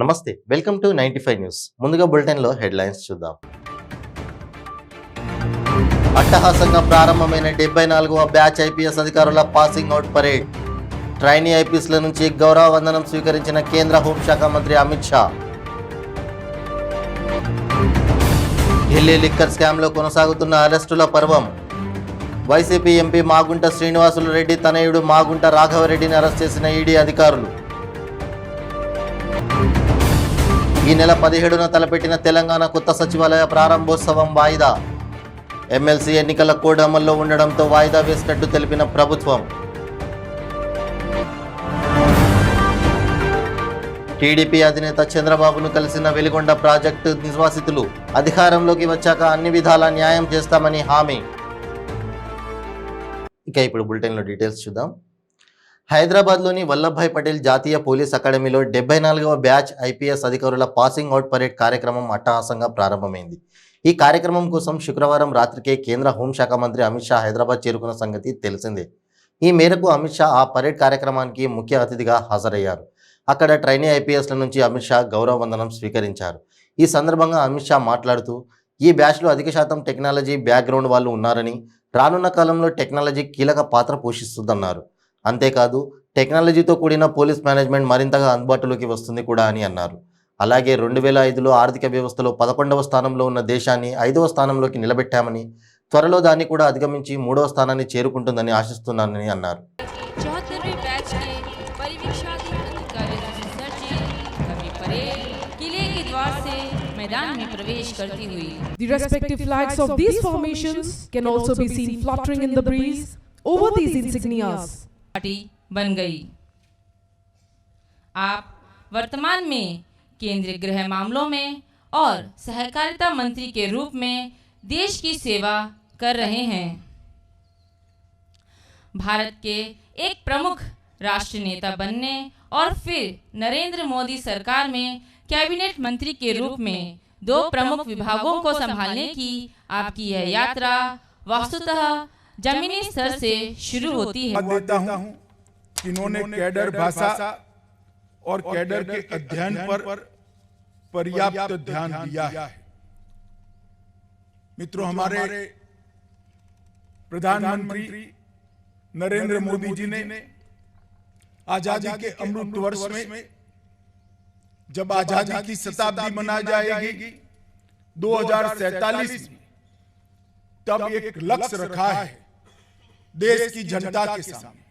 నమస్తే, welcome to 95 news. ముందుగా బులెటిన్లో హెడ్లైన్స్ చూద్దాం. అట్టహాసంగా ప్రారంభమైన 74వ బ్యాచ్ ఐపీఎస్ అధికారుల పాసింగ్ అవుట్ పరేడ్. ట్రైనీ ఐపీఎస్ల నుంచి గౌరవ వందనం స్వీకరించిన కేంద్ర హోంశాఖ మంత్రి అమిత్ షా. ఢిల్లీ లిక్కర్ స్కామ్లో కొనసాగుతున్న అరెస్టుల పర్వం. వైసీపీ ఎంపీ మాగుంట శ్రీనివాసులు రెడ్డి తనయుడు మాగుంట రాఘవరెడ్డిని అరెస్ట్ చేసిన ఈడీ అధికారులు. ఈ నెల 17న తలపెట్టిన తెలంగాణ కొత్త సచివాలయ ప్రారంభోత్సవం వాయిదా. ఎమ్మెల్సీ ఎన్నికల కోడ్ అమల్లో ఉండడంతో వాయిదా వేసినట్టు తెలిపిన ప్రభుత్వం. టీడీపీ అధినేత చంద్రబాబును కలిసిన వెలిగొండ ప్రాజెక్టు నివాసితులు. అధికారంలోకి వచ్చాక అన్ని విధాలా న్యాయం చేస్తామని హామీ. ఇక ఇప్పుడు బులెటిన్లో డీటెయిల్స్ చూద్దాం. హైదరాబాద్లోని వల్లభాయ్ పటేల్ జాతీయ పోలీస్ అకాడమీలో 74వ బ్యాచ్ ఐపీఎస్ అధికారుల పాసింగ్ అవుట్ పరేడ్ కార్యక్రమం అట్టహాసంగా ప్రారంభమైంది. ఈ కార్యక్రమం కోసం శుక్రవారం రాత్రికే కేంద్ర హోంశాఖ మంత్రి అమిత్ షా హైదరాబాద్ చేరుకున్న సంగతి తెలిసిందే. ఈ మేరకు అమిత్ షా ఆ పరేడ్ కార్యక్రమానికి ముఖ్య అతిథిగా హాజరయ్యారు. అక్కడ ట్రైనీ ఐపీఎస్ల నుంచి అమిత్ షా గౌరవ వందనం స్వీకరించారు. ఈ సందర్భంగా అమిత్ షా మాట్లాడుతూ, ఈ బ్యాచ్లో అధిక శాతం టెక్నాలజీ బ్యాక్గ్రౌండ్ వాళ్ళు ఉన్నారని, రానున్న కాలంలో టెక్నాలజీ కీలక పాత్ర పోషిస్తుందన్నారు. అంతేకాదు, టెక్నాలజీతో కూడిన పోలీస్ మేనేజ్మెంట్ మరింతగా అందుబాటులోకి వస్తుంది కూడా అని అన్నారు. అలాగే 2005లో ఆర్థిక వ్యవస్థలో 11వ స్థానంలో ఉన్న దేశాన్ని 5వ స్థానంలోకి నిలబెట్టామని, త్వరలో దాన్ని కూడా అధిగమించి 3వ స్థానాన్ని చేరుకుంటుందని ఆశిస్తున్నానని అన్నారు. The respective flags of these formations can also be seen fluttering in the breeze over these insignias. बन गई। आप वर्तमान में केंद्रीय गृह मामलों में और सहकारिता मंत्री के रूप में देश की सेवा कर रहे हैं। भारत के एक प्रमुख राष्ट्र नेता बनने और फिर नरेंद्र मोदी सरकार में कैबिनेट मंत्री के रूप में 2 प्रमुख विभागों को संभालने की आपकी यह यात्रा वस्तुतः जमीनी स्तर से शुरू होती है। देता हूं कि इन्होंने कैडर भाषा और कैडर के अध्ययन पर पर्याप्त ध्यान दिया है। मित्रों, हमारे प्रधानमंत्री नरेंद्र मोदी जी ने आजादी के अमृत वर्ष में जब आजादी की शताब्दी मनाई जाएगी 2047 में, तब एक लक्ष्य रखा है देश की जनता के सामने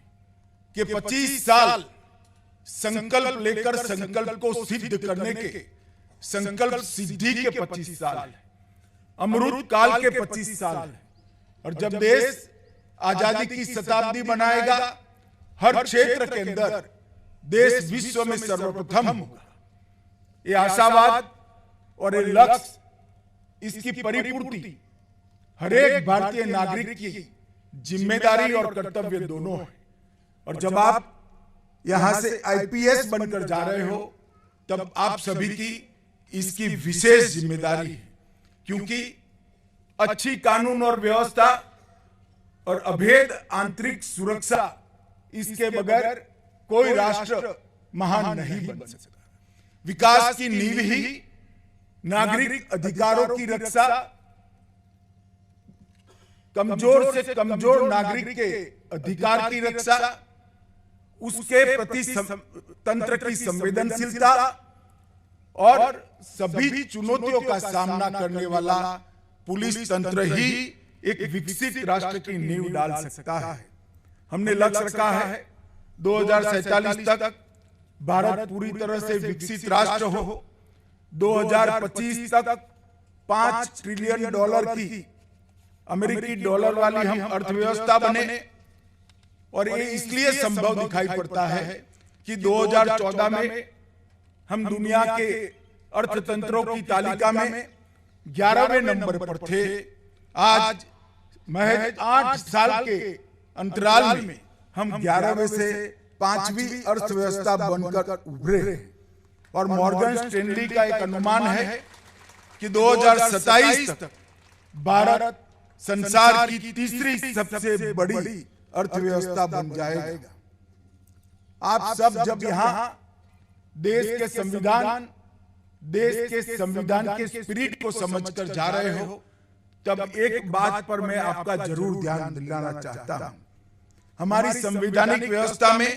कि 25 साल संकल्प लेकर संकल्प को सिद्ध करने के, संकल्प सिद्धि के 25 साल, अमृत काल के 25 साल। और जब देश आजादी की शताब्दी मनाएगा, हर क्षेत्र के अंदर देश विश्व में सर्वप्रथम होगा। ये आशावाद और ये लक्ष्य, इसकी परिपूर्ति हर एक भारतीय नागरिक की जिम्मेदारी और कर्तव्य दोनों है। और जब आप यहां से आईपीएस बनकर जा रहे हो, तब आप सभी की इसकी विशेष जिम्मेदारी है, क्योंकि अच्छी कानून और व्यवस्था और अभेद आंतरिक सुरक्षा, इसके बगैर कोई राष्ट्र महान नहीं बन सकता। विकास की नींव ही नागरिक अधिकारों की रक्षा, कमजोर से कमजोर नागरिक के अधिकार की रक्षा, उसके प्रति तंत्र की संवेदनशीलता और सभी चुनौतियों का सामना करने वाला पुलिस तंत्र ही एक विकसित राष्ट्र की नींव डाल सकता है। हमने लक्ष्य रखा है 2047 तक भारत पूरी तरह से विकसित राष्ट्र हो, 2025 तक $5 ट्रिलियन की अमेरिकी डॉलर वाली हम अर्थव्यवस्था बने। और ये इसलिए संभव दिखाई पड़ता है कि 2014 में हम दुनिया के अर्थतंत्रों की तालिका में 11वें नंबर पर थे। आज महज 8 साल के अंतराल में हम 11वें से 5वीं अर्थव्यवस्था बनकर उभरे। और मॉर्गन स्टैनली का एक अनुमान है कि 2027 तक भारत संसार की तीसरी सबसे बड़ी अर्थव्यवस्था बन जाएगा। आप सब जब यहाँ देश के संविधान देश के संविधान के स्पिरिट को समझकर जा रहे हो, तब एक बात पर मैं आपका जरूर ध्यान दिलाना चाहता हूं। हमारी संवैधानिक व्यवस्था में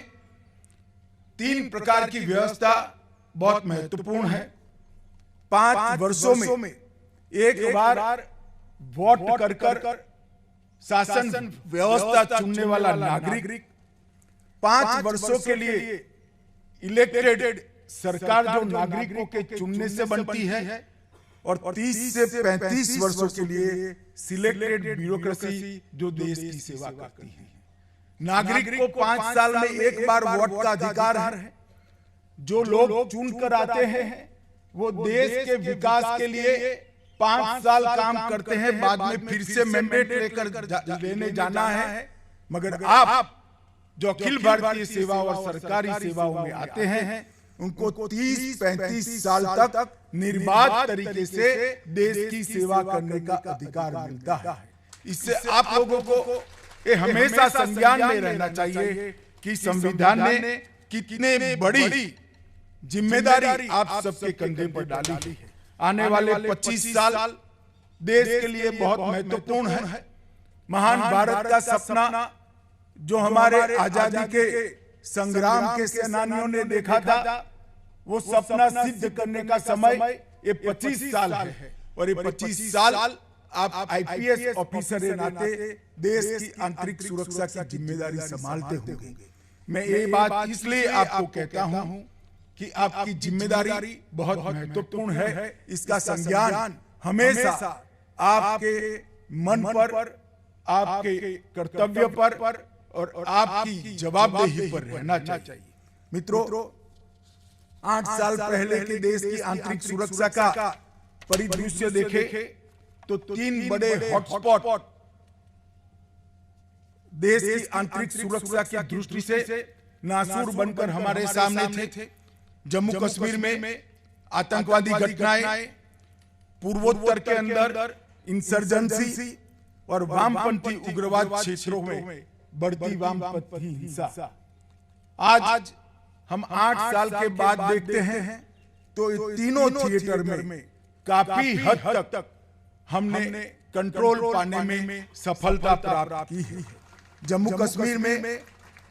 3 प्रकार की व्यवस्था बहुत महत्वपूर्ण है। 5 वर्षों में एक बार वोट कर शासन व्यवस्था चुनने वाला नागरिक 5 वर्षों के लिए इलेक्टेड सरकार जो नागरिकों के चुनने से बनती है, और 30 से 35 वर्षों के लिए सिलेक्टेड ब्यूरोक्रेसी जो देश की सेवा करती है। नागरिक को 5 साल में एक बार वोट का अधिकार है। जो लोग चुनकर आते हैं वो देश के विकास के लिए 5 साल काम करते हैं, बाद में फिर से मैंडेट लेकर लेने जाना है। मगर आप जो अखिल भारतीय सेवा और सरकारी सेवाओं में आते हैं, उनको 30-35 साल तक निर्बाध तरीके से देश की सेवा करने का अधिकार मिलता है। इससे आप लोगों को ये हमेशा संज्ञान में रहना चाहिए कि संविधान ने कितने बड़ी जिम्मेदारी आप सबके कंधे पर डाली है। आने वाले 25 साल देश के लिए बहुत महत्वपूर्ण है। महान भारत का सपना जो हमारे आजादी के संग्राम के सेनानियों ने देखा था, वो सपना सिद्ध करने का समय ये 25 साल है। और ये 25 साल आप आईपीएस ऑफिसर के नाते देश की आंतरिक सुरक्षा की जिम्मेदारी संभालते होंगे। मैं ये बात इसलिए आपको कहता हूं कि आपकी जिम्मेदारी बहुत महत्वपूर्ण है। इसका संज्ञान हमेशा आपके मन पर, आपके कर्तव्य पर और आपकी जवाबदेही पर रहना चाहिए। मित्रों, 8 साल पहले के देश की आंतरिक सुरक्षा का परिदृश्य देखे तो 3 बड़े हॉटस्पॉट देश की आंतरिक सुरक्षा की दृष्टि से नासूर बनकर हमारे सामने थे। जम्मू कश्मीर में आतंकवादी घटनाएं, पूर्वोत्तर के अंदर इंसर्जेंसी और वामपंथी उग्रवाद क्षेत्रों में बढ़ती वामपंथी हिंसा। आज हम 8 साल के बाद देखते हैं तो ये तीनों थिएटर में काफी हद तक हमने कंट्रोल पाने में सफलता प्राप्त की है। जम्मू कश्मीर में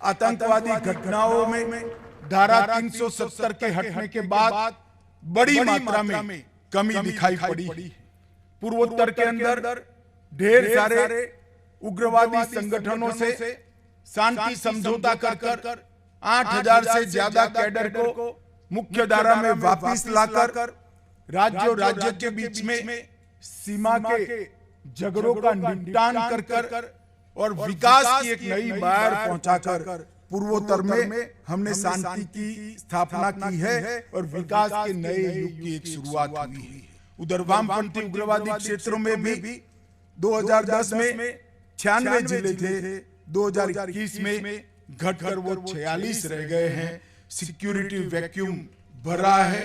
आतंकवादी घटनाओं में धारा 370 के हटने के बाद बड़ी मात्रा में कमी दिखाई पड़ी। पूर्वोत्तर के अंदर ढेर सारे उग्रवादी संगठनों से शांति समझौता कर 8000 से ज्यादा कैडर को मुख्य धारा में वापस लाकर राज्य के बीच में सीमा के झगड़ों का निपटान कर और विकास की एक नई बहार पहुंचाकर पूर्वोत्तर में हमने शांति की स्थापना की है और विकास के नए युग की एक शुरुआत हुई है। उधर वामपंथी उग्रवादी क्षेत्रों में भी 2010 में 96 जिले थे, 2021 में घटकर वो 46 रह गए हैं। सिक्योरिटी वैक्यूम भरा है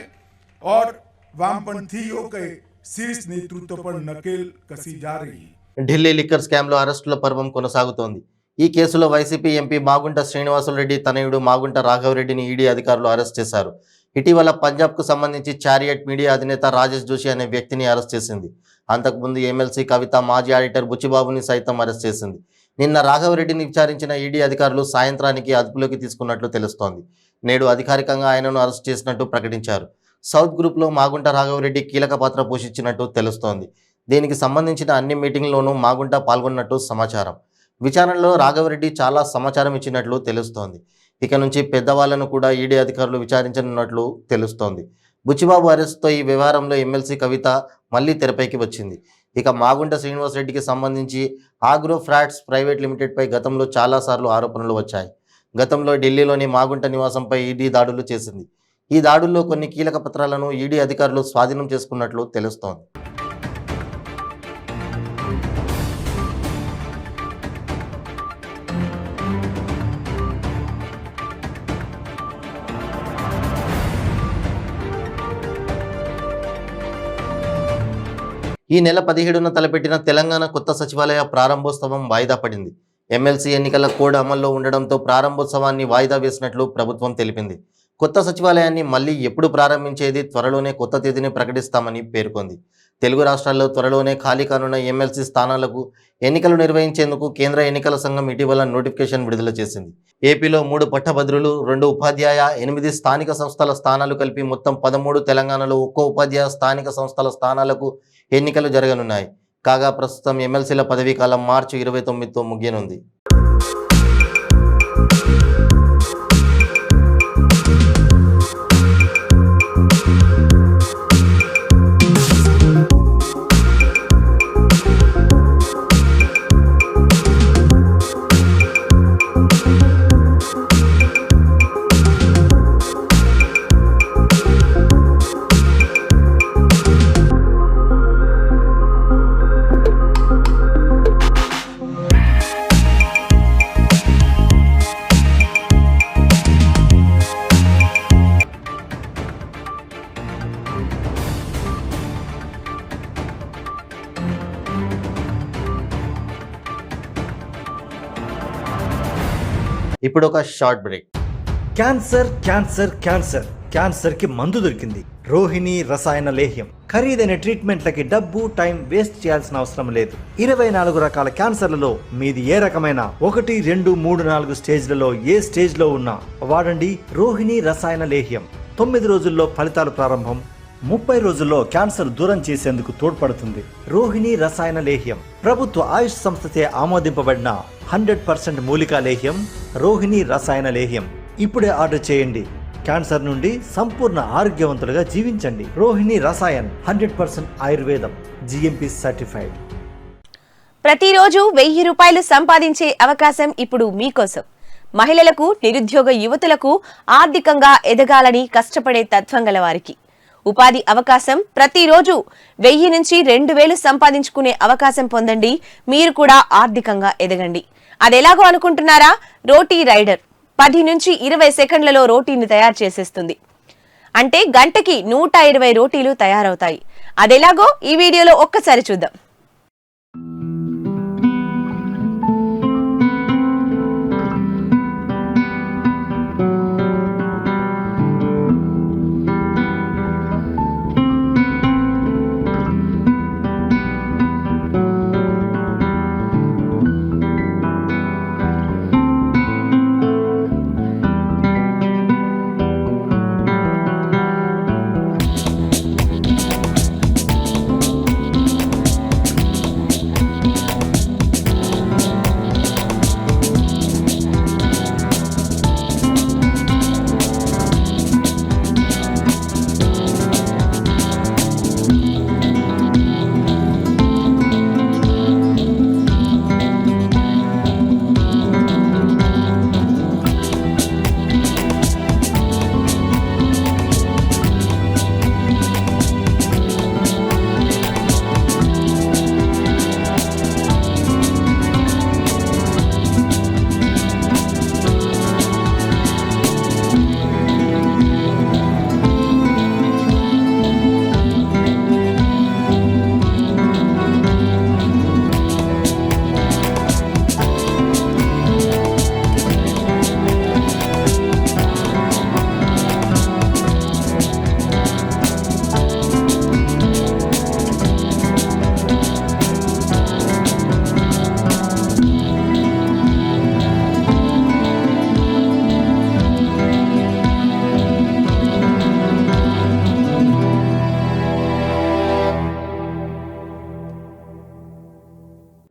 और वामपंथियों के शीर्ष नेतृत्व पर नकेल कसी जा रही है। ఢిల్లీ లిక్కర్ స్కామ్లో అరెస్టుల పర్వం కొనసాగుతోంది. ఈ కేసులో వైసీపీ ఎంపీ మాగుంట శ్రీనివాసులరెడ్డి తనయుడు మాగుంట రాఘవరెడ్డిని ఈడీ అధికారులు అరెస్ట్ చేశారు. ఇటీవల పంజాబ్కు సంబంధించి చారియట్ మీడియా అధినేత రాజేష్ జోషి అనే వ్యక్తిని అరెస్ట్ చేసింది. అంతకుముందు ఎమ్మెల్సీ కవిత, మాజీ ఆడిటర్ బుచ్చిబాబుని సైతం అరెస్ట్ చేసింది. నిన్న రాఘవరెడ్డిని విచారించిన ఈడీ అధికారులు సాయంత్రానికి అదుపులోకి తీసుకున్నట్లు తెలుస్తోంది. నేడు అధికారికంగా ఆయనను అరెస్ట్ చేసినట్టు ప్రకటించారు. సౌత్ గ్రూప్లో మాగుంట రాఘవరెడ్డి కీలక పాత్ర పోషించినట్టు తెలుస్తోంది. దీనికి సంబంధించిన అన్ని మీటింగ్లోనూ మాగుంట పాల్గొన్నట్టు సమాచారం. విచారణలో రాఘవరెడ్డి చాలా సమాచారం ఇచ్చినట్లు తెలుస్తోంది. ఇక నుంచి పెద్దవాళ్లను కూడా ఈడీ అధికారులు విచారించనున్నట్లు తెలుస్తోంది. బుచ్చిబాబు అరెస్ట్తో ఈ వ్యవహారంలో ఎమ్మెల్సీ కవిత మళ్లీ తెరపైకి వచ్చింది. ఇక మాగుంట శ్రీనివాసరెడ్డికి సంబంధించి ఆగ్రో ఫ్రాట్స్ ప్రైవేట్ లిమిటెడ్పై గతంలో చాలాసార్లు ఆరోపణలు వచ్చాయి. గతంలో ఢిల్లీలోని మాగుంట నివాసంపై ఈడీ దాడులు చేసింది. ఈ దాడుల్లో కొన్ని కీలక పత్రాలను ఈడీ అధికారులు స్వాధీనం చేసుకున్నట్లు తెలుస్తోంది. ఈ నెల 17న తలపెట్టిన తెలంగాణ కొత్త సచివాలయ ప్రారంభోత్సవం వాయిదా పడింది. ఎమ్మెల్సీ ఎన్నికల కోడ్ అమల్లో ఉండడంతో ప్రారంభోత్సవాన్ని వాయిదా వేసినట్లు ప్రభుత్వం తెలిపింది. కొత్త సచివాలయాన్ని మళ్ళీ ఎప్పుడు ప్రారంభించేది త్వరలోనే కొత్త తేదీని ప్రకటిస్తామని పేర్కొంది. తెలుగు రాష్ట్రాల్లో త్వరలోనే ఖాళీ కానున్న ఎమ్మెల్సీ స్థానాలకు ఎన్నికలు నిర్వహించేందుకు కేంద్ర ఎన్నికల సంఘం ఇటీవల నోటిఫికేషన్ విడుదల చేసింది. ఏపీలో 3 పట్టభద్రులు, 2 ఉపాధ్యాయ, 8 స్థానిక సంస్థల స్థానాలు కలిపి మొత్తం 13, తెలంగాణలో 1 ఉపాధ్యాయ స్థానిక సంస్థల స్థానాలకు ఎన్నికలు జరగనున్నాయి. కాగా ప్రస్తుతం ఎమ్మెల్సీల పదవీకాలం మార్చి 29తో ముగియనుంది. ఇప్పుడు ఒక short break. Cancer cancer cancer cancer కి మందు దొరికింది. రోహిణి రసాయన లేహ్యం. ఖరీదైన ట్రీట్మెంట్లకి డబ్బు టైం వేస్ట్ చేయాల్సిన అవసరం లేదు. 24 రకాల క్యాన్సర్లలో మీది ఏ రకమైన 1, 2, 3, 4 స్టేజ్లలో ఏ స్టేజ్ లో ఉన్నా వాడండి రోహిణి రసాయన లేహ్యం. 9 రోజుల్లో ఫలితాలు ప్రారంభం. 30 రోజుల్లో క్యాన్సర్ దూరం చేసేందుకు తోడ్పడుతుంది. రోహిణి రసాయన లేహ్యం ప్రభుత్వ ఆయుష్ సంస్థచే ఆమోదింపబడిన 100% మూలికా లేహ్యం రోహిణి రసాయన లేహ్యం. ఇప్పుడే ఆర్డర్ చేయండి. క్యాన్సర్ నుండి సంపూర్ణ ఆరోగ్యవంతులుగా జీవించండి. రోహిణి రసాయన్ 100% ఆయుర్వేదం, GMP సర్టిఫైడ్. ప్రతిరోజు 1000 రూపాయలు సంపాదించే అవకాశం ఇప్పుడు మీకోసం. మహిళలకు, నిరుద్యోగ యువతులకు ఆర్థికంగా ఎదగాలని కష్టపడే తత్వం గల వారికి ఉపాధి అవకాశం. ప్రతిరోజు 1000 నుంచి 2000 సంపాదించుకునే అవకాశం పొందండి. మీరు కూడా ఆర్థికంగా ఎదగండి. అదెలాగో అనుకుంటున్నారా? రోటీ రైడర్ 10 నుంచి 20 సెకండ్లలో రోటీని తయారు చేసేస్తుంది. అంటే గంటకి 120 రోటీలు తయారవుతాయి. అదెలాగో ఈ వీడియోలో ఒక్కసారి చూద్దాం.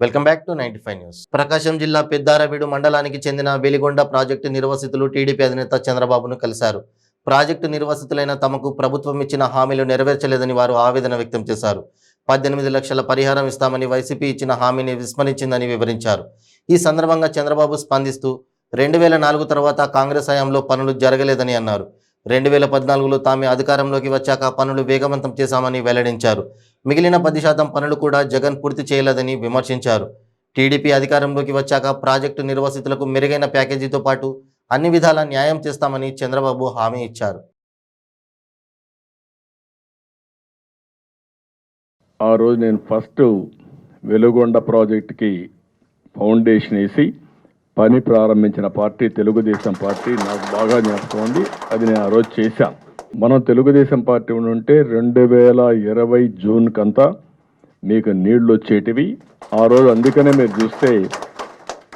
Welcome back to 95 news. Prakasam జిల్లా పెద్దారవీడు మండలానికి చెందిన వెలిగొండ ప్రాజెక్టు నిర్వాసితులు టీడీపీ అధినేత చంద్రబాబును కలిశారు. ప్రాజెక్టు నిర్వాసితులైన తమకు ప్రభుత్వం ఇచ్చిన హామీలు నెరవేర్చలేదని వారు ఆవేదన వ్యక్తం చేశారు. 18 లక్షల పరిహారం ఇస్తామని వైసీపీ ఇచ్చిన హామీని విస్మరించిందని వివరించారు. ఈ సందర్భంగా చంద్రబాబు స్పందిస్తూ 2004 తర్వాత కాంగ్రెస్ హయాంలో పనులు జరగలేదని అన్నారు. 2014లో తామే అధికారంలోకి వచ్చాక పనులు వేగవంతం చేశామని వెల్లడించారు. మిగిలిన 10% పనులు కూడా జగన్ పూర్తి చేయలేదని విమర్శించారు. టీడీపీ అధికారంలోకి వచ్చాక ప్రాజెక్టు నిర్వాసితులకు మెరుగైన ప్యాకేజీతో పాటు అన్ని విధాల న్యాయం చేస్తామని చంద్రబాబు హామీ ఇచ్చారు. ఆ రోజు నేను ఫస్ట్ వెలుగొండ ప్రాజెక్టుకి ఫౌండేషన్ వేసి పని ప్రారంభించిన పార్టీ తెలుగుదేశం పార్టీ. నాకు బాగా జ్ఞాపకం ఉంది, అది నేను ఆ రోజు చేశాను. మనం తెలుగుదేశం పార్టీ ఉంటే 2020 జూన్ కంతా మీకు నీళ్లు వచ్చేటివి ఆ రోజు. అందుకనే మీరు చూస్తే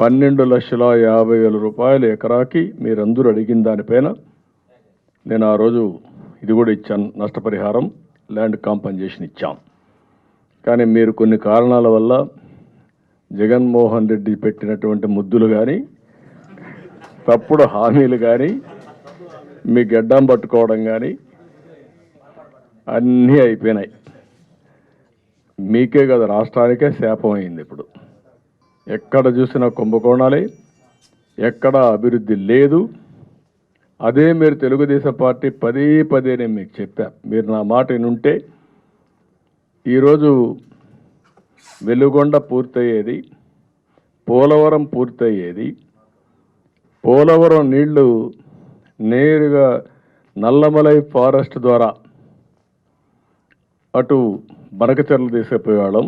12,50,000 రూపాయలు ఎకరాకి మీరందరూ అడిగిన దానిపైన నేను ఆ రోజు ఇది కూడా ఇచ్చాను, నష్టపరిహారం, ల్యాండ్ కాంపన్సేషన్ ఇచ్చాం. కానీ మీరు కొన్ని కారణాల వల్ల జగన్మోహన్ రెడ్డి పెట్టినటువంటి ముద్దులు కానీ, తప్పుడు హామీలు కానీ, మీ గడ్డం పట్టుకోవడం కానీ అన్నీ అయిపోయినాయి. మీకే కదా, రాష్ట్రానికే శాపం అయింది. ఇప్పుడు ఎక్కడ చూసినా కుంభకోణాలే, ఎక్కడ అభివృద్ధి లేదు. అదే మీరు తెలుగుదేశం పార్టీ పదే పదే నేను మీకు చెప్పా, మీరు నా మాట వినుంటే ఈరోజు వెలుగొండ పూర్తయ్యేది, పోలవరం పూర్తయ్యేది. పోలవరం నీళ్లు నేరుగా నల్లమలై ఫారెస్ట్ ద్వారా అటు బనకచెర్లు తీసుకుపోయేవాళ్ళం.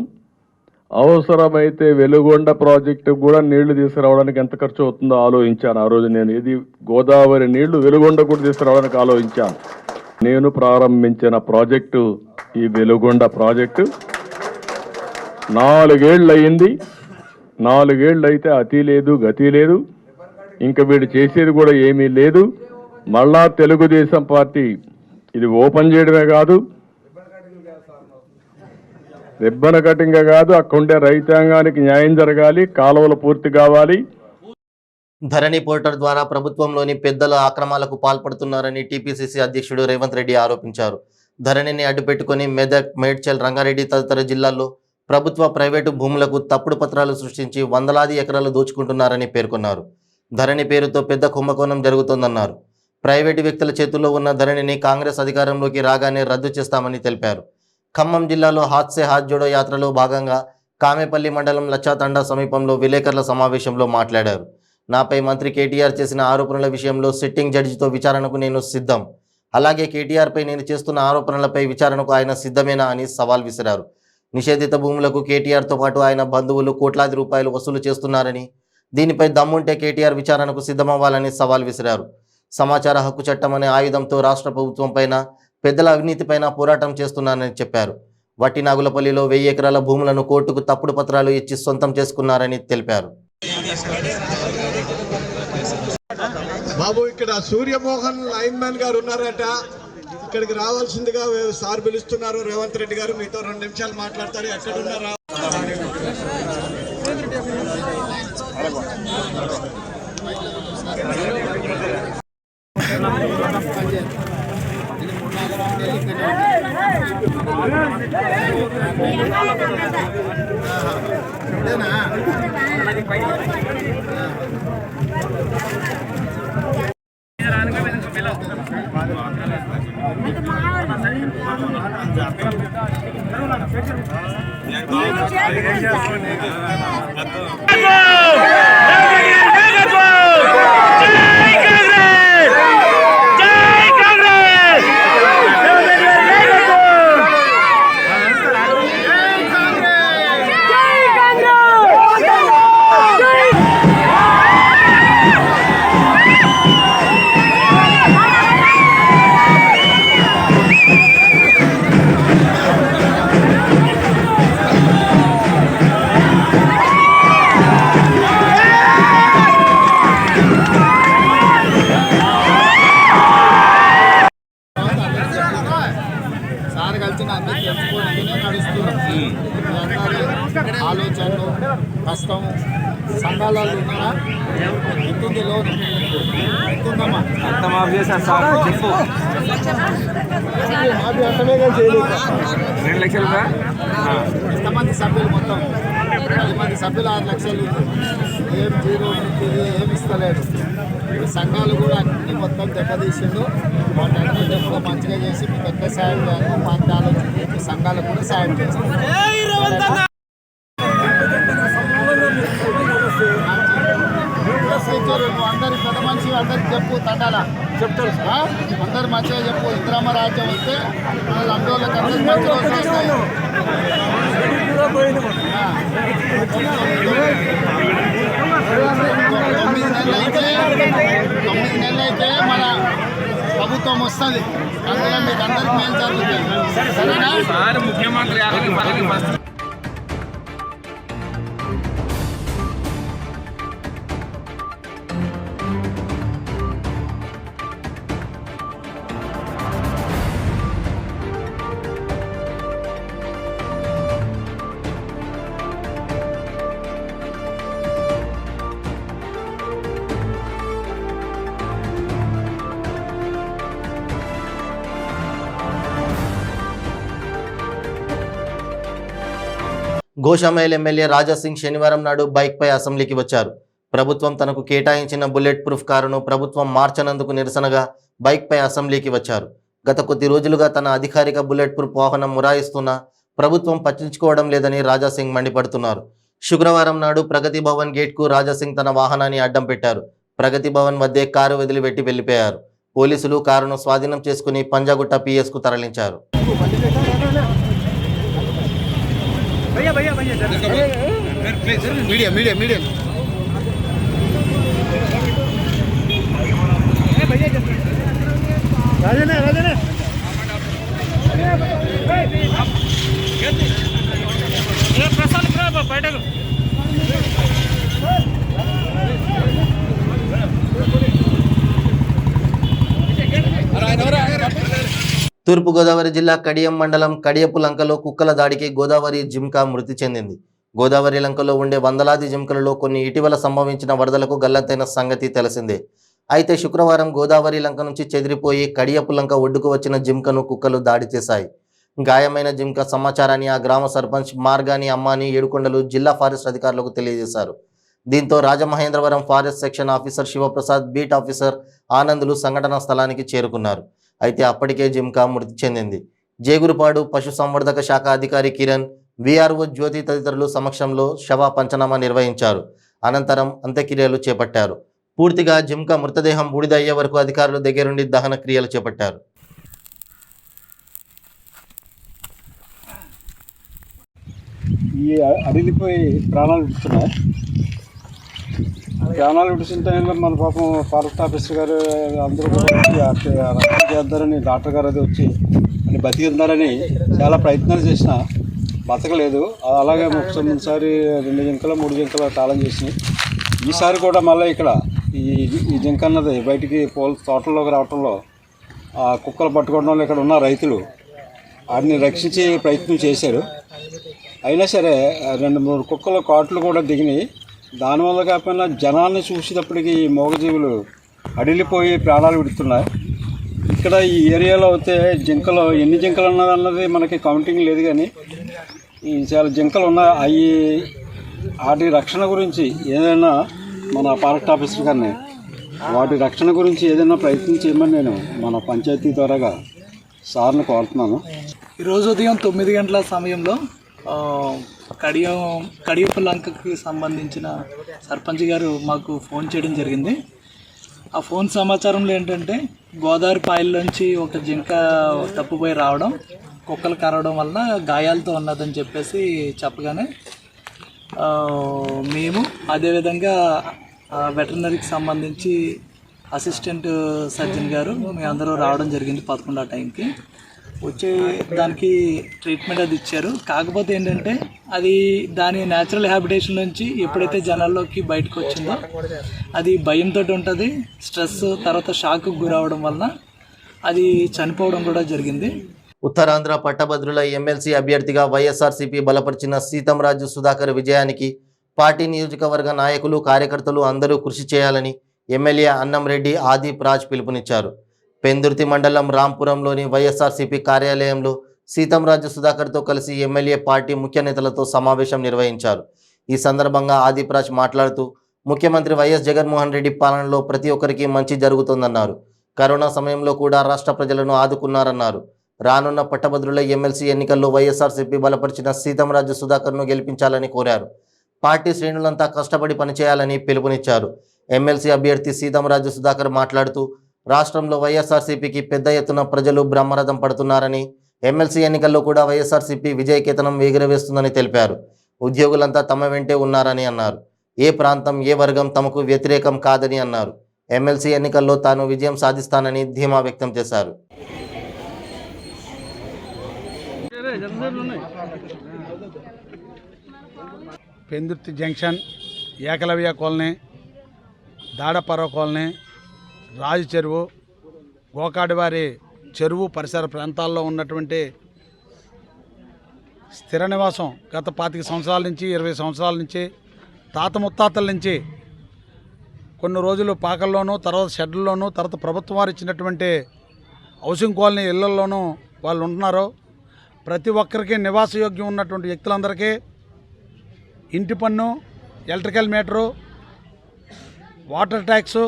అవసరమైతే వెలుగొండ ప్రాజెక్టు కూడా నీళ్లు తీసుకురావడానికి ఎంత ఖర్చు అవుతుందో ఆలోచించాను ఆ రోజు. నేను ఇది గోదావరి నీళ్లు వెలుగొండ కూడా తీసుకురావడానికి ఆలోచించాను. నేను ప్రారంభించిన ప్రాజెక్టు ఈ వెలుగొండ ప్రాజెక్టు 4 ఏళ్ళు అయ్యింది. 4 ఏళ్ళు అయితే అతి లేదు గతి లేదు, ఇంకా వీడు చేసేది కూడా ఏమీ లేదు. మళ్ళా తెలుగుదేశం పార్టీ ఇది ఓపెన్ చేయడమే కాదు, రిబ్బన్ కటింగ్ కాదు, అక్కడుండే రైతాంగానికి న్యాయం జరగాలి, కాలువలు పూర్తి కావాలి. ధరణి పోర్టల్ ద్వారా ప్రభుత్వంలోని పెద్దల ఆక్రమాలకు పాల్పడుతున్నారని టీపీసీసీ అధ్యక్షుడు రేవంత్ రెడ్డి ఆరోపించారు. ధరణిని అడ్డుపెట్టుకుని మెదక్, మేడ్చల్, రంగారెడ్డి తదితర జిల్లాల్లో ప్రభుత్వ, ప్రైవేటు భూములకు తప్పుడు పత్రాలు సృష్టించి వందలాది ఎకరాలు దోచుకుంటున్నారని పేర్కొన్నారు. ధరణి పేరుతో పెద్ద కుంభకోణం జరుగుతోందన్నారు. ప్రైవేటు వ్యక్తుల చేతుల్లో ఉన్న ధరణిని కాంగ్రెస్ అధికారంలోకి రాగానే రద్దు చేస్తామని తెలిపారు. ఖమ్మం జిల్లాలో హాత్ సే హాత్ జోడో యాత్రలో భాగంగా కామేపల్లి మండలం లచ్చాతండా సమీపంలో విలేకరుల సమావేశంలో మాట్లాడారు. నాపై మంత్రి కేటీఆర్ చేసిన ఆరోపణల విషయంలో సిట్టింగ్ జడ్జితో విచారణకు నేను సిద్ధం, అలాగే కేటీఆర్పై నేను చేస్తున్న ఆరోపణలపై విచారణకు ఆయన సిద్ధమేనా అని సవాల్ విసిరారు. నిషేధిత భూములకు కేటీఆర్తో పాటు ఆయన బంధువులు కోట్లాది రూపాయలు వసూలు చేస్తున్నారని, దీనిపై దమ్ముంటే కేటీఆర్ విచారణకు సిద్ధమవ్వాలని సవాల్ విసిరారు. సమాచార హక్కు చట్టం అనే ఆయుధంతో రాష్ట్ర ప్రభుత్వం పైన, పెద్దల అవినీతిపైన పోరాటం చేస్తున్నానని చెప్పారు. వట్టి నాగులపల్లిలో 1000 ఎకరాల భూములను కోర్టుకు తప్పుడు పత్రాలు ఇచ్చి సొంతం చేసుకున్నారని తెలిపారు. బాబు, ఇక్కడ సూర్యమోహన్ లైన్ మ్యాన్ గారు ఉన్నారట, ఇక్కడికి రావాల్సిందిగా సార్ పిలుస్తున్నారు. రేవంత్ రెడ్డి గారు మీతో 2 నిమిషాలు మాట్లాడతారు. ఎక్కడున్నారా? ఆలోచనలు కష్టం సంఘాలలో ఉన్నారా? ఎంతుంది లోన్? ఎంతుందమ్మా? ఎంత మాఫ్ చేశారు సార్ చెప్పు. మాఫీ అంతమే చేయలేదు. 2 లక్షలుగా ఎంతమంది సభ్యులు? మొత్తం 10 మంది సభ్యులు 6 లక్షలు. ఏం జీరో ఏమి ఇస్తలేదు. సంఘాలు కూడా అన్ని మొత్తం దెబ్బతీసిండు. వాటన్నిటి కూడా మంచిగా చేసి మీకు ఎట్లా సాయం చేయాలి పార్టీ ఆలోచించి సంఘాలకు కూడా సాయం చేస్తాం. అందరి పెద్ద మనిషి అందరికి చెప్పు, తండాలా చెప్తారు, అందరు మంచిగా చెప్పు. ఇందిరమ్మ రాజ్యం వస్తే వాళ్ళ అందోళ్ళకి అందరికి మంచి రోజులు వస్తాయి. 9 నెలలు అయితే మన ప్రభుత్వం వస్తుంది. అందులో మీకు అందరికి మేలు జరుగుతుంది. సరేనా? ముఖ్యమంత్రి గోషామైల్ ఎమ్మెల్యే రాజాసింగ్ శనివారం నాడు బైక్పై అసెంబ్లీకి వచ్చారు. ప్రభుత్వం తనకు కేటాయించిన బుల్లెట్ ప్రూఫ్ కారును ప్రభుత్వం మార్చనందుకు నిరసనగా బైక్పై అసెంబ్లీకి వచ్చారు. గత కొద్ది రోజులుగా తన అధికారిక బుల్లెట్ ప్రూఫ్ వాహనం మురాయిస్తున్నా ప్రభుత్వం పట్టించుకోవడం లేదని రాజాసింగ్ మండిపడుతున్నారు. శుక్రవారం నాడు ప్రగతి భవన్ గేట్కు రాజాసింగ్ తన వాహనాన్ని అడ్డం పెట్టారు. ప్రగతి భవన్ వద్దే కారు వదిలిపెట్టి వెళ్లిపోయారు. పోలీసులు కారును స్వాధీనం చేసుకుని పంజాగుట్ట పిఎస్కు తరలించారు. మీడియం మీడియం మీడియం రాజనే రాజనే బయటకు తూర్పుగోదావరి జిల్లా కడియం మండలం కడియపు లంకలో కుక్కల దాడికి గోదావరి జింక మృతి చెందింది. గోదావరి లంకలో ఉండే వందలాది జింకలలో కొన్ని ఇటీవల సంభవించిన వరదలకు గల్లంతైన సంగతి తెలిసిందే. అయితే శుక్రవారం గోదావరి లంక నుంచి చెదిరిపోయి కడియపు లంక ఒడ్డుకు వచ్చిన జింకను కుక్కలు దాడి చేశాయి. గాయమైన జింక సమాచారాన్ని ఆ గ్రామ సర్పంచ్ మార్గాని అమ్మాని ఏడుకొండలు జిల్లా ఫారెస్ట్ అధికారులకు తెలియజేశారు. దీంతో Rajamahendravaram forest section officer Sivaprasad, beat officer ఆనందులు సంఘటనా స్థలానికి చేరుకున్నారు. అయితే అప్పటికే జింక మృతి చెందింది. జేగురుపాడు పశు సంవర్ధక శాఖ అధికారి కిరణ్, వీఆర్ఓ జ్యోతి తదితరులు సమక్షంలో శవ పంచనామా నిర్వహించారు. అనంతరం అంత్యక్రియలు చేపట్టారు. పూర్తిగా జింక మృతదేహం బూడిదయ్యే వరకు అధికారులు దగ్గరుండి దహన క్రియలు చేపట్టారు. ఈ అడిగిపోయి ప్రాణాలు విడుతున్నాయి. ప్రాణాలు విడిచిన టైంలో మన పాపం ఫారెస్ట్ ఆఫీసర్ గారు అందరూ కూడా రక్షణ చేద్దారని డాక్టర్ గారు అది వచ్చి అని బతికిందారని చాలా ప్రయత్నాలు చేసినా బతకలేదు. అలాగే ఒకసారి 2 జింకలు 3 జింకలు తాళం చేసినాయి. ఈసారి కూడా మళ్ళీ ఇక్కడ ఈ జింక అన్నది బయటికి పూల తోటల్లోకి రావటంలో కుక్కలు పట్టుకోవడంలో ఇక్కడ ఉన్న రైతులు వాటిని రక్షించే ప్రయత్నం చేశారు. అయినా సరే 2-3 కుక్కల కాట్లు కూడా దిగినాయి. దానివల్ల కాకపోయినా జనాన్ని చూసేటప్పటికి ఈ మూగజీవులు అడిలిపోయి ప్రాణాలు విడుతున్నాయి. ఇక్కడ ఈ ఏరియాలో అయితే జింకలు ఎన్ని జింకలు ఉన్నదన్నది మనకి కౌంటింగ్ లేదు, కానీ ఈ చాలా జింకలు ఉన్నాయి. వాటి రక్షణ గురించి ఏదైనా మన ఫారెస్ట్ ఆఫీసర్ గారిని వాటి రక్షణ గురించి ఏదైనా ప్రయత్నం చేయమని నేను మన పంచాయతీ ద్వారాగా సార్ని కోరుతున్నాను. ఈరోజు ఉదయం 9 గంటల సమయంలో కడియపు లంకకి సంబంధించిన సర్పంచ్ గారు మాకు ఫోన్ చేయడం జరిగింది. ఆ ఫోన్ సమాచారంలో ఏంటంటే గోదావరి పాయల్లోంచి ఒక జింక తప్పుపోయి రావడం, కుక్కలు కరవడం వల్ల గాయాలతో ఉన్నదని చెప్పేసి చెప్పగానే మేము అదేవిధంగా వెటర్నరీకి సంబంధించి అసిస్టెంట్ సర్జన్ గారు మేమందరూ రావడం జరిగింది 11 ఆ టైంకి. వచ్చే దానికి ట్రీట్మెంట్ అది ఇచ్చారు. కాకపోతే ఏంటంటే అది దాని న్యాచురల్ హ్యాబిటేషన్ నుంచి ఎప్పుడైతే జనాల్లోకి బయటకు వచ్చిందో అది భయంతో ఉంటుంది. స్ట్రెస్ తర్వాత షాక్కు గురవడం వల్ల అది చనిపోవడం కూడా జరిగింది. ఉత్తరాంధ్ర పట్టభద్రుల ఎమ్మెల్సీ అభ్యర్థిగా వైఎస్ఆర్సీపీ బలపరిచిన సీతంరాజు సుధాకర్ విజయానికి పార్టీ నియోజకవర్గ నాయకులు, కార్యకర్తలు అందరూ కృషి చేయాలని ఎమ్మెల్యే అన్నంరెడ్డి ఆదిప్ రాజ్ పిలుపునిచ్చారు. పెందుర్తి మండలం రాంపురంలోని వైఎస్ఆర్సీపీ కార్యాలయంలో సీతంరాజు సుధాకర్తో కలిసి ఎమ్మెల్యే పార్టీ ముఖ్య నేతలతో సమావేశం నిర్వహించారు. ఈ సందర్భంగా ఆదిప్ రాజ్ మాట్లాడుతూ ముఖ్యమంత్రి వైఎస్ జగన్మోహన్ రెడ్డి పాలనలో ప్రతి ఒక్కరికి మంచి జరుగుతుందన్నారు. కరోనా సమయంలో కూడా రాష్ట్ర ప్రజలను ఆదుకున్నారన్నారు. రానున్న పట్టభద్రుల ఎమ్మెల్సీ ఎన్నికల్లో వైఎస్ఆర్సీపీ బలపరిచిన సీతంరాజు సుధాకర్ను గెలిపించాలని కోరారు. పార్టీ శ్రేణులంతా కష్టపడి పనిచేయాలని పిలుపునిచ్చారు. ఎమ్మెల్సీ అభ్యర్థి సీతంరాజు సుధాకర్ మాట్లాడుతూ రాష్ట్రంలో వైఎస్ఆర్సీపీకి పెద్ద ఎత్తున ప్రజలు బ్రహ్మరథం పడుతున్నారని, ఎమ్మెల్సీ ఎన్నికల్లో కూడా వైఎస్ఆర్సీపీ విజయకేతనం ఎగురవేస్తుందని తెలిపారు. ఉద్యోగులంతా తమ వెంటే ఉన్నారని అన్నారు. ఏ ప్రాంతం ఏ వర్గం తమకు వ్యతిరేకం కాదని అన్నారు. ఎమ్మెల్సీ ఎన్నికల్లో తాను విజయం సాధిస్తానని ధీమా వ్యక్తం చేశారు. Pendurthi junction, Ekalavya colony, Dadaparva colony, Raju Cheruvu, Gokadivari చెరువు పరిసర ప్రాంతాల్లో ఉన్నటువంటి స్థిర నివాసం గత 25 సంవత్సరాల నుంచి 20 సంవత్సరాల నుంచి తాత ముత్తాతల నుంచి కొన్ని రోజులు పాకల్లోనూ, తర్వాత షెడ్లలోనూ, తర్వాత ప్రభుత్వం వారు ఇచ్చినటువంటి హౌసింగ్ కాలనీ ఇళ్లలోనూ వాళ్ళు ఉంటున్నారు. ప్రతి ఒక్కరికి నివాసయోగ్యం ఉన్నటువంటి వ్యక్తులందరికీ ఇంటి పన్ను, ఎలక్ట్రికల్ మీటరు, వాటర్ ట్యాక్సు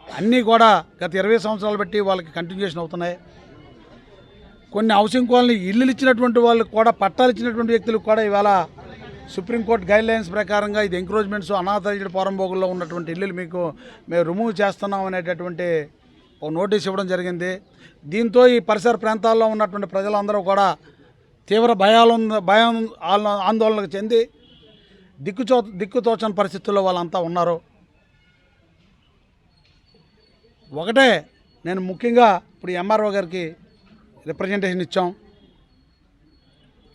అన్నీ కూడా గత 20 సంవత్సరాలు బట్టి వాళ్ళకి కంటిన్యూషన్ అవుతున్నాయి. కొన్ని హౌసింగ్ కాలనీ ఇల్లులు ఇచ్చినటువంటి వాళ్ళకి కూడా, పట్టాలు ఇచ్చినటువంటి వ్యక్తులకు కూడా ఇవాళ సుప్రీంకోర్టు గైడ్లైన్స్ ప్రకారంగా ఇది ఎంక్రోచ్మెంట్స్, అనాథరైజ్డ్ పోరంబోగుల్లో ఉన్నటువంటి ఇల్లులు మీకు మేము రిమూవ్ చేస్తున్నాం అనేటటువంటి ఒక నోటీస్ ఇవ్వడం జరిగింది. దీంతో ఈ పరిసర ప్రాంతాల్లో ఉన్నటువంటి ప్రజలందరూ కూడా తీవ్ర భయం ఆందోళనకు చెంది దిక్కుతోచని పరిస్థితుల్లో వాళ్ళంతా ఉన్నారు. ఒకటే నేను ముఖ్యంగా ఇప్పుడు ఎంఆర్ఓ గారికి రిప్రజెంటేషన్ ఇచ్చాం.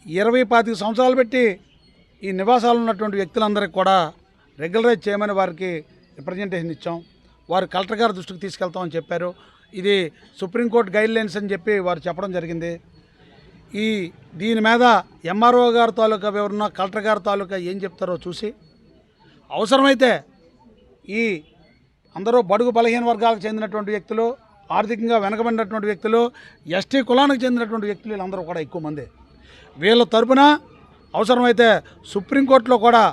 20-25 సంవత్సరాలు పెట్టి ఈ నివాసాలు ఉన్నటువంటి వ్యక్తులందరికీ కూడా రెగ్యులరైజ్ చేయమని వారికి రిప్రజెంటేషన్ ఇచ్చాం. వారు కలెక్టర్ గారి దృష్టికి తీసుకెళ్తామని చెప్పారు. ఇది సుప్రీంకోర్టు గైడ్లైన్స్ అని చెప్పి వారు చెప్పడం జరిగింది. దీని మీద ఎంఆర్ఓ గారి తాలూకా వివరణ, కలెక్టర్ గారి తాలూకా ఏం చెప్తారో చూసి అవసరమైతే ఈ అందరూ బడుగు బలహీన వర్గాలకు చెందినటువంటి వ్యక్తులు, ఆర్థికంగా వెనకబడినటువంటి వ్యక్తులు, ఎస్టీ కులానికి చెందినటువంటి వ్యక్తులు వీళ్ళందరూ కూడా ఎక్కువ మంది. వీళ్ళ తరపున అవసరమైతే సుప్రీంకోర్టులో కూడా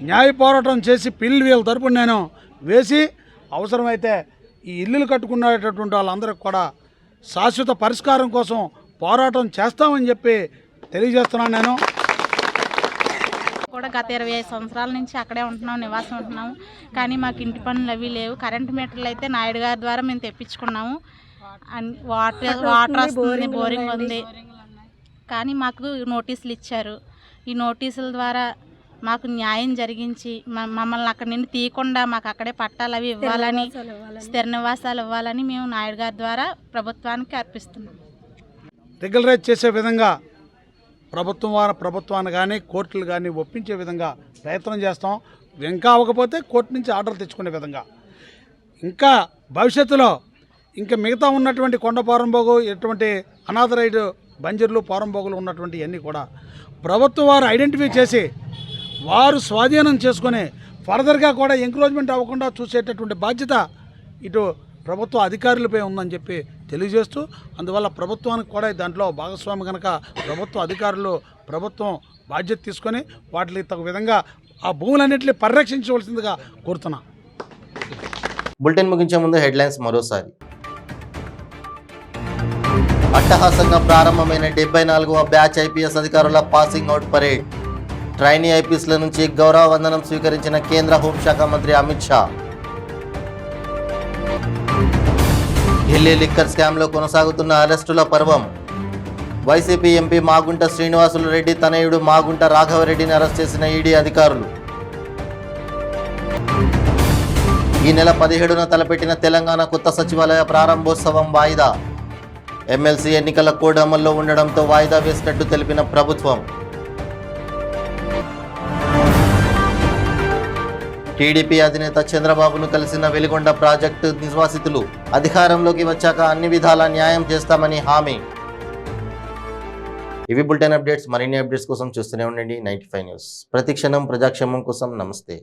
న్యాయ పోరాటం చేసి పిల్లు వీళ్ళ తరపున నేను వేసి అవసరమైతే ఈ ఇల్లులు కట్టుకునేటటువంటి వాళ్ళందరికీ కూడా శాశ్వత పరిష్కారం కోసం పోరాటం చేస్తామని చెప్పి తెలియజేస్తున్నాను. నేను కూడా గత 25 సంవత్సరాల నుంచి అక్కడే ఉంటున్నాం, నివాసం ఉంటున్నాము. కానీ మాకు ఇంటి పనులు అవి లేవు. కరెంటు మీటర్లు అయితే నాయుడు గారి ద్వారా మేము తెప్పించుకున్నాము. వాటర్ వస్తుంది, బోరింగ్ ఉంది. కానీ మాకు నోటీసులు ఇచ్చారు. ఈ నోటీసుల ద్వారా మాకు న్యాయం జరిగించి మమ్మల్ని అక్కడి నుండి తీయకుండా మాకు అక్కడే పట్టాలు అవి ఇవ్వాలని, స్థిర నివాసాలు ఇవ్వాలని మేము నాయుడు గారి ద్వారా ప్రభుత్వానికి అర్పిస్తున్నాం. రెగ్యులరైజ్ చేసే విధంగా ప్రభుత్వాన్ని కానీ కోర్టులు కానీ ఒప్పించే విధంగా ప్రయత్నం చేస్తాం. ఇంకా అవ్వకపోతే కోర్టు నుంచి ఆర్డర్ తెచ్చుకునే విధంగా, ఇంకా భవిష్యత్తులో ఇంకా మిగతా ఉన్నటువంటి కొండ పోరంబోగు, ఎటువంటి అనాథరైడ్ బంజర్లు, పోరంబోగులు ఉన్నటువంటి అన్నీ కూడా ప్రభుత్వం వారు ఐడెంటిఫై చేసి వారు స్వాధీనం చేసుకొని ఫర్దర్గా కూడా ఎంక్రోచ్మెంట్ అవ్వకుండా చూసేటటువంటి బాధ్యత ఇటు ప్రభుత్వ అధికారులపై ఉందని చెప్పి తెలియజేస్తూ, అందువల్ల ప్రభుత్వానికి కూడా దాంట్లో భాగస్వామి కనుక ప్రభుత్వ అధికారులు ప్రభుత్వం బాధ్యత తీసుకొని వాటికి తగు విధంగా ఆ భూములన్నింటినీ పరిరక్షించవలసిందిగా కోరుతున్నా. బులెటిన్ ముగించే ముందు హెడ్లైన్స్ మరోసారి. అట్టహాసంగా ప్రారంభమైన 74వ బ్యాచ్ ఐపీఎస్ అధికారుల పాసింగ్ అవుట్ పరేడ్. ట్రైనీ ఐపీఎస్ల నుంచి గౌరవ వందనం స్వీకరించిన కేంద్ర హోంశాఖ మంత్రి అమిత్ షా. ఢిల్లీ లిక్కర్ స్కామ్లో కొనసాగుతున్న అరెస్టుల పర్వం. వైసీపీ ఎంపీ మాగుంట శ్రీనివాసులు రెడ్డి తనయుడు మాగుంట రాఘవరెడ్డిని అరెస్ట్ చేసిన ఈడీ అధికారులు. ఈ నెల 17న తలపెట్టిన తెలంగాణ కొత్త సచివాలయ ప్రారంభోత్సవం వాయిదా. ఎమ్మెల్సీ ఎన్నికల కోడ్ అమల్లో ఉండడంతో వాయిదా వేసినట్టు తెలిపిన ప్రభుత్వం. టీడీపీ అధినేత చంద్రబాబును కలిసిన వెలిగొండ ప్రాజెక్టు నివాసితులు. అధికారంలోకి వచ్చాక అన్ని విధాలా న్యాయం చేస్తామని హామీ. ఇవి బులెటిన్ అప్డేట్స్. మరిన్ని అప్డేట్స్ కోసం చూస్తూనే ఉండండి 95 న్యూస్. ప్రతిక్షణం ప్రజాక్షేమం కోసం. నమస్తే.